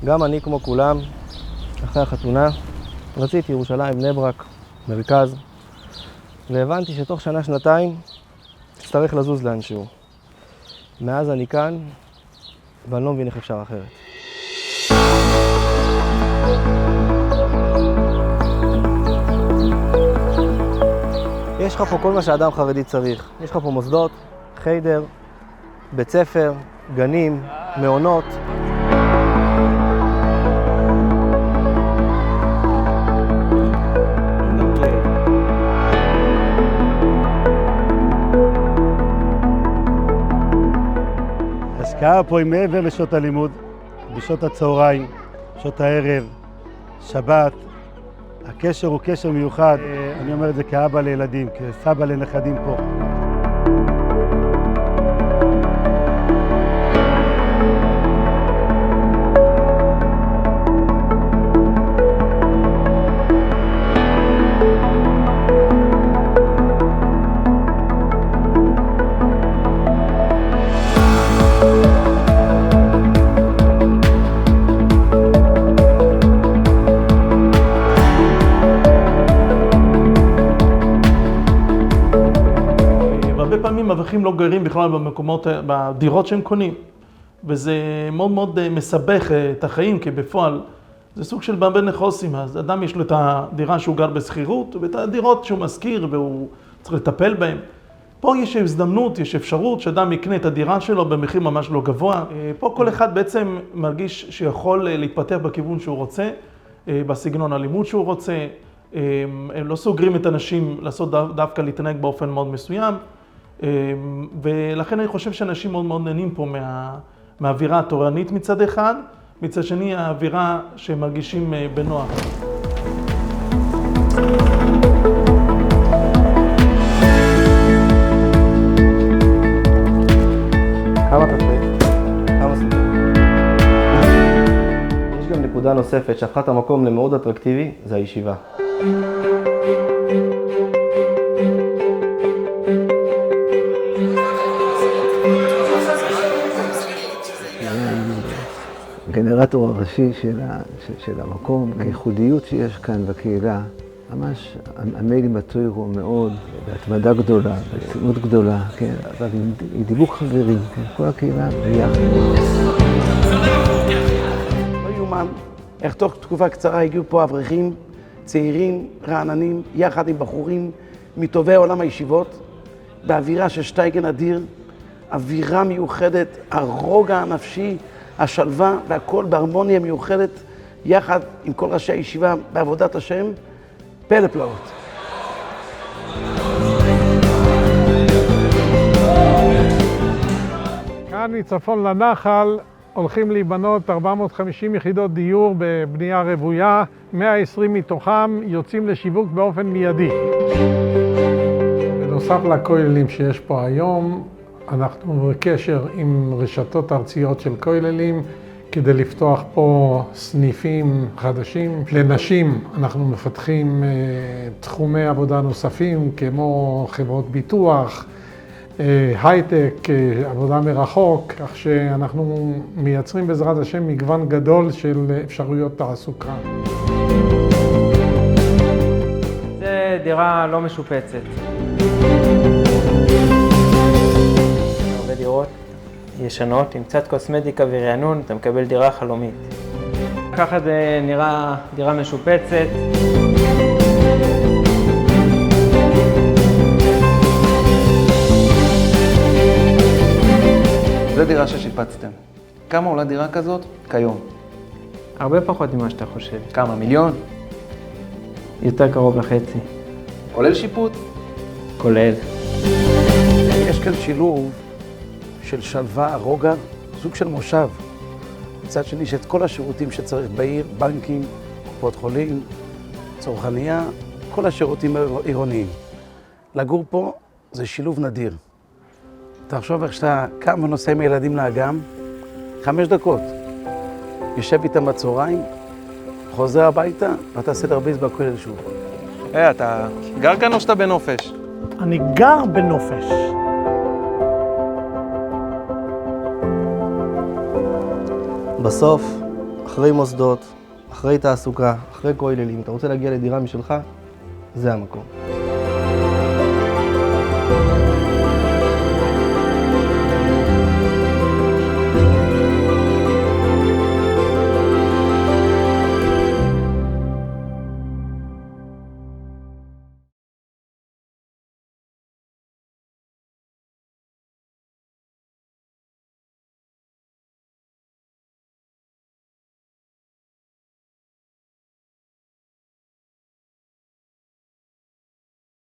גם אני כמו כולם, אחרי החתונה, רציתי ירושלים, בני ברק, מרכז, והבנתי שתוך שנה-שנתיים אצטרך לזוז לאנשהו. מאז אני כאן, ואני לא מבין איך אפשר אחרת. יש לך פה כל מה שאדם חרדי צריך. יש לך פה מוסדות, חיידר, בית ספר, גנים, מעונות. ההשקעה פה היא מעבר לשעות הלימוד, בשעות הצהריים, שעות הערב, שבת. הקשר הוא קשר מיוחד, אני אומר את זה כאבא לילדים, כסבא לנכדים פה. הרבה פעמים אברכים לא גרים בכלל במקומות, בדירות שהם קונים. וזה מאוד מאוד מסבך את החיים, כי בפועל זה סוג של בעלי נכסים. אז אדם יש לו את הדירה שהוא גר בסחירות, ואת הדירות שהוא משכיר והוא צריך לטפל בהן. פה יש הזדמנות, יש אפשרות שאדם יקנה את הדירה שלו במחיר ממש לא גבוה. פה כל אחד בעצם מרגיש שיכול להתפתח בכיוון שהוא רוצה, בסגנון הלימוד שהוא רוצה. הם לא סוגרים את אנשים לעשות דווקא להתנהג באופן מאוד מסוים. ולכן אני חושב שאנשים מאוד מאוד נהנים פה מהאווירה התורנית מצד אחד, מצד שני האווירה שהם מרגישים בנוח. כמה קפה? כמה סופר? יש גם נקודה נוספת שהפכה את המקום למאוד אטרקטיבי, זה הישיבה. הגנרטור הראשי של המקום, הייחודיות שיש כאן בקהילה, ממש המיילים בתוירו מאוד, בהתמדה גדולה, ברצינות גדולה, כן, אבל עם דיבוק חברים, כן, כל הקהילה ביחד. לא יאומן איך תוך תקופה קצרה הגיעו פה אברכים, צעירים, רעננים, יחד עם בחורים מטובי עולם הישיבות, באווירה של שטייגן אדיר, אווירה מיוחדת, הרוגע הנפשי, השלווה והכל בהרמוניה מיוחדת, יחד עם כל ראשי הישיבה בעבודת השם, פלא פלאות. כאן מצפון לנחל הולכים להיבנות 450 יחידות דיור בבנייה רוויה, 120 מתוכם יוצאים לשיווק באופן מיידי. בנוסף לכוללים שיש פה היום, אנחנו בקשר עם רשתות ארציות של כוללים כדי לפתוח פה סניפים חדשים. לנשים אנחנו מפתחים תחומי עבודה נוספים כמו חברות ביטוח, הייטק, עבודה מרחוק, כך שאנחנו מייצרים בעזרת השם מגוון גדול של אפשרויות תעסוקה. זה דירה לא משופצת. הרבה דירות ישנות עם קצת קוסמטיקה ורענון, אתה מקבל דירה חלומית. ככה זה נראה דירה משופצת. זו דירה ששיפצתם. כמה עולה דירה כזאת כיום? הרבה פחות ממה שאתה חושב. כמה? מיליון? יותר קרוב לחצי. כולל שיפוט? כולל. יש כאן שילוב של שלווה, רוגע, סוג של מושב. מצד שני, שאת כל השירותים שצריך בעיר, בנקים, קופות חולים, צרכנייה, כל השירותים העירוניים. לגור פה זה שילוב נדיר. תחשוב איך שאתה קם ונוסע עם הילדים לאגם, 5 דקות. יושב איתם בצהריים, חוזר הביתה, ואתה סדר ביס בכולל שוב. אתה גר כאן או שאתה בנופש? אני גר בנופש. בסוף, אחרי מוסדות, אחרי תעסוקה, אחרי כוללים, אתה רוצה להגיע לדירה משלך, זה המקום.